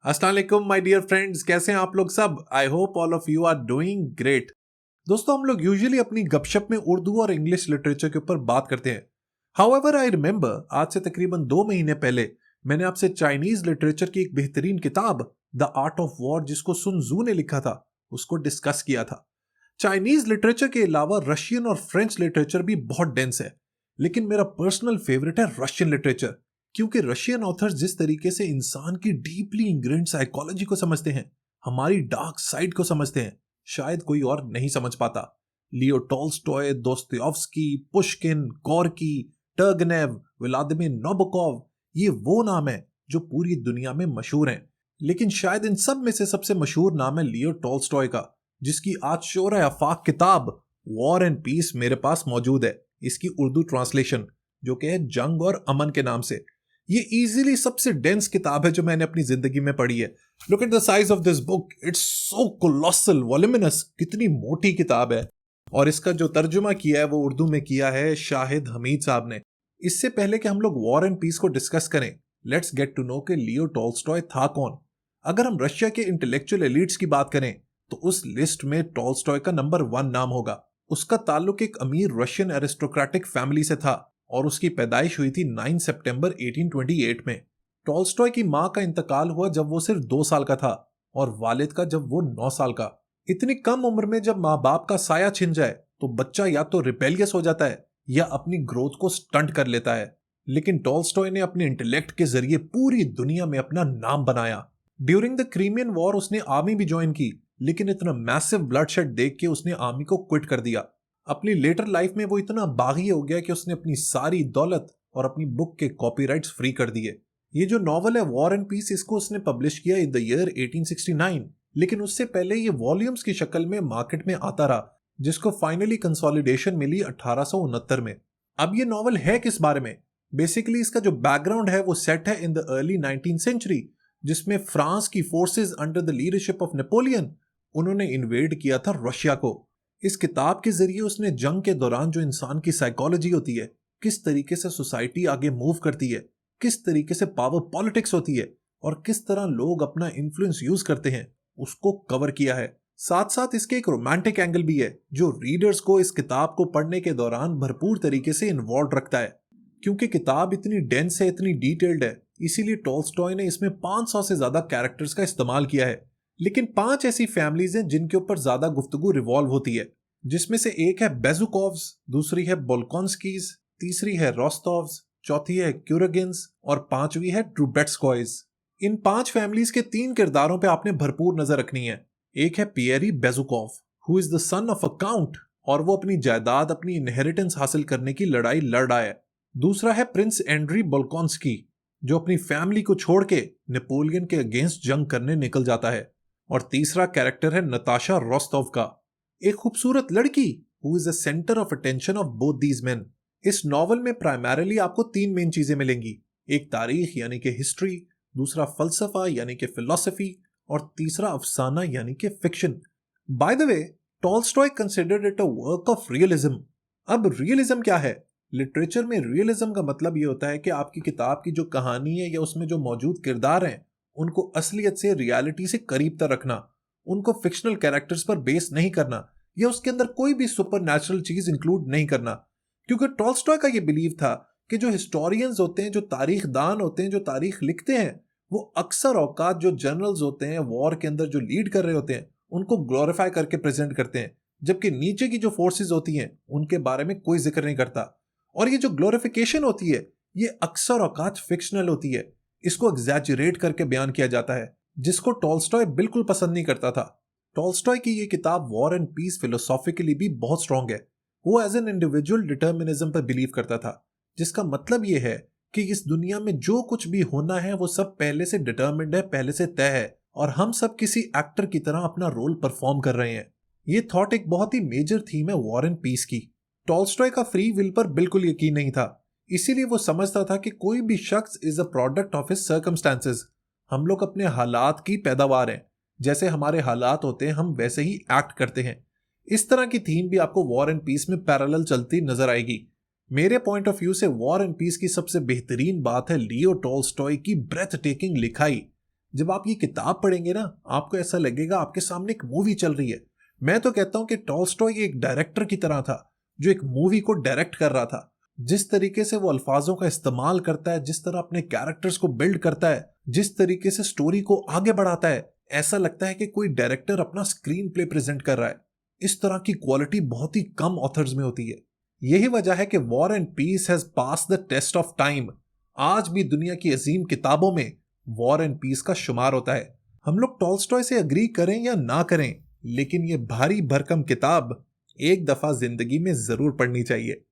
अस्सलाम वालेकुम my dear friends, कैसे हैं आप लोग सब। I hope all of you are doing great. दोस्तों, हम लोग यूजुअली अपनी गपशप में उर्दू और इंग्लिश लिटरेचर के ऊपर बात करते हैं। हाउएवर आई रिमेंबर, आज से तकरीबन 2 महीने पहले मैंने आपसे चाइनीज लिटरेचर की एक बेहतरीन किताब द आर्ट ऑफ वॉर, जिसको सुन जू ने लिखा था, उसको डिस्कस किया था। चाइनीज लिटरेचर के अलावा रशियन और फ्रेंच लिटरेचर भी बहुत डेंस है, लेकिन मेरा पर्सनल फेवरेट है रशियन लिटरेचर, क्योंकि रशियन ऑथर्स जिस तरीके से इंसान की डीपली इंग्रेन्ड साइकोलॉजी को समझते हैं, हमारी डार्क साइड को समझते हैं, शायद कोई और नहीं समझ पाता। Leo Tolstoy, Dostoevsky, Pushkin, Gorky, Turgenev, Vladimir Nabokov, ये वो नाम है जो पूरी दुनिया में मशहूर हैं। लेकिन शायद इन सब में से सबसे मशहूर नाम है लियो टॉल्स्टॉय का, जिसकी आज शोर आफाक किताब वॉर एंड पीस मेरे पास मौजूद है। इसकी उर्दू ट्रांसलेशन जो कि है जंग और अमन के नाम से। ये इजीली सबसे डेंस किताब है जो मैंने अपनी जिंदगी में पढ़ी है। Look at the size of this book, it's so colossal, voluminous. कितनी मोटी किताब है। और इसका जो तर्जुमा किया है वो उर्दू में किया है शाहिद हमीद साहब ने। इससे पहले कि हम लोग वॉर एंड पीस को डिस्कस करें, लेट्स गेट टू नो कि लियो टॉल्स्टॉय था कौन। अगर हम रशिया के इंटेलेक्चुअल एलिट्स की बात करें तो उस लिस्ट में टॉल्स्टॉय का नंबर 1 नाम होगा। उसका ताल्लुक एक अमीर रशियन एरिस्टोक्रेटिक फैमिली से था और उसकी पैदाइश हुई थी 9 सितंबर 1828 में। टॉल्स्टॉय की मां का इंतकाल हुआ जब वो सिर्फ 2 साल का था और वालिद का जब वो 9 साल का। इतनी कम उम्र में जब माँ बाप का साया छिन जाए तो बच्चा या तो रिबेलियस हो जाता है या अपनी ग्रोथ को स्टंट कर लेता है। लेकिन टॉल्स्टॉय ने अपने इंटेलेक्ट के जरिए पूरी दुनिया में अपना नाम बनाया। ड्यूरिंग द क्रीमियन वॉर उसने आर्मी भी ज्वाइन की, लेकिन इतना मैसिव ब्लडशेड देख के उसने आर्मी को क्विट कर दिया। अपनी लेटर लाइफ में वो इतना बागी हो गया कि उसने अपनी सारी दौलत और अपनी बुक के कॉपीराइट्स फ्री कर दिए। ये जो नॉवल है वॉर एंड पीस, इसको उसने पब्लिश किया इन द ईयर 1869, लेकिन उससे पहले ये वॉल्यूम्स की शक्ल में मार्केट में आता रहा, जिसको फाइनली कंसोलिडेशन मिली 1869 में। अब ये नॉवल है किस बारे में? बेसिकली इसका जो बैकग्राउंड है वो सेट है in the early 19th century, जिसमें फ्रांस की forces under the leadership of Napoleon, उन्होंने इन्वेड किया था रशिया को। इस किताब के जरिए उसने जंग के दौरान जो इंसान की साइकोलॉजी होती है, किस तरीके से सोसाइटी आगे मूव करती है, किस तरीके से पावर पॉलिटिक्स होती है और किस तरह लोग अपना इन्फ्लुएंस यूज करते हैं, उसको कवर किया है। साथ साथ इसके एक रोमांटिक एंगल भी है जो रीडर्स को इस किताब को पढ़ने के दौरान भरपूर तरीके से इन्वॉल्व रखता है। क्योंकि किताब इतनी डेंस है, इतनी डिटेल्ड है, इसीलिए टॉल्स्टॉय ने इसमें 500 से ज्यादा कैरेक्टर्स का इस्तेमाल किया है। लेकिन 5 ऐसी फैमिलीज हैं जिनके ऊपर ज्यादा गुफ्तगू रिवॉल्व होती है, जिसमें से एक है बेजुकोव्स, दूसरी है बोल्कोंस्कीज, तीसरी है रोस्टोव्स, चौथी है क्यूरागिन्स और 5वीं है ट्रूबेट्स्कॉयज। इन 5 फैमिलीज के 3 किरदारों पे आपने भरपूर नजर रखनी है। एक है Pierre Bezukhov, who is the son of a count, और वो अपनी जायदाद, अपनी इनहेरिटेंस हासिल करने की लड़ाई लड़ रहा है। दूसरा है प्रिंस एंड्री बोल्कोंस्की, जो अपनी फैमिली को छोड़ के नेपोलियन के अगेंस्ट जंग करने निकल जाता है। और तीसरा कैरेक्टर है नताशा रोस्टोव का, एक खूबसूरत लड़की who is the centre of attention of both these main. इस नॉवल में प्राइमरीली आपको 3 मेन चीजें मिलेंगी। एक तारीख यानी कि हिस्ट्री, दूसरा फलसफा यानी कि फिलॉसफी, और तीसरा अफसाना यानी कि fiction. By the way, Tolstoy considered it a work of realism. अब रियलिज्म क्या है? लिटरेचर में रियलिज्म का मतलब ये होता है कि आपकी किताब की जो कहानी है या उसमें जो मौजूद किरदार हैं, उनको असलियत से, रियलिटी से करीब तक रखना, उनको फिक्शनल कैरेक्टर्स पर बेस नहीं करना या उसके अंदर कोई भी सुपर नेचुरल चीज इंक्लूड नहीं करना। क्योंकि टॉल्स्टॉय का ये बिलीव था कि जो हिस्टोरियंस होते हैं, जो तारीखदान होते हैं, जो तारीख लिखते हैं, वो अक्सर औकात जो जनरल्स होते हैं वॉर के अंदर जो लीड कर रहे होते हैं, उनको ग्लोरीफाई करके प्रेजेंट करते हैं, जबकि नीचे की जो फोर्सेस होती हैं उनके बारे में कोई जिक्र नहीं करता। और ये जो ग्लोरिफिकेशन होती है ये अक्सर औकात फिक्शनल होती है, इसको एग्जैजरेट करके बयान किया जाता है, जिसको टॉल्स्टॉय बिल्कुल पसंद नहीं करता था। टॉल्स्टॉय की ये किताब वॉर एंड पीस फिलोसॉफिकली भी बहुत स्ट्रांग है। वो एज एन इंडिविजुअल डिटर्मिनिज्म पर बिलीव करता था, जिसका मतलब ये है कि इस दुनिया में जो कुछ भी होना है वो सब पहले से डिटर्मिन्ड है, पहले से तय है, और हम सब किसी एक्टर की तरह अपना रोल परफॉर्म कर रहे हैं। ये थॉट एक बहुत ही मेजर थीम है वॉर एंड पीस की। टॉल्स्टॉय का फ्री विल पर बिल्कुल यकीन नहीं था, इसीलिए वो समझता था कि कोई भी शख्स is a product of his circumstances. हम लोग अपने हालात की पैदावार हैं, जैसे हमारे हालात होते हैं हम वैसे ही एक्ट करते हैं। इस तरह की थीम भी आपको वॉर एंड पीस में पैरेलल चलती नजर आएगी। मेरे पॉइंट ऑफ व्यू से वॉर एंड पीस की सबसे बेहतरीन बात है लियो टॉल्स्टॉय की ब्रेथ टेकिंग लिखाई। जब आप ये किताब पढ़ेंगे ना, आपको ऐसा लगेगा आपके सामने एक मूवी चल रही है। मैं तो कहता हूं कि टॉल्स्टॉय एक डायरेक्टर की तरह था जो एक मूवी को डायरेक्ट कर रहा था। जिस तरीके से वो अल्फाजों का इस्तेमाल करता है, जिस तरह अपने कैरेक्टर्स को बिल्ड करता है, जिस तरीके से स्टोरी को आगे बढ़ाता है, ऐसा लगता है कि कोई डायरेक्टर अपना स्क्रीन प्ले प्रेजेंट कर रहा है। इस तरह की क्वालिटी बहुत ही कम ऑथर्स में होती है। यही वजह है कि war and peace has pass the test of time. आज भी दुनिया की अजीम किताबों में वॉर एंड पीस का शुमार होता है। हम लोग टॉल्स्टॉय से अग्री करें या ना करें, लेकिन ये भारी भरकम किताब एक दफा जिंदगी में जरूर पढ़नी चाहिए।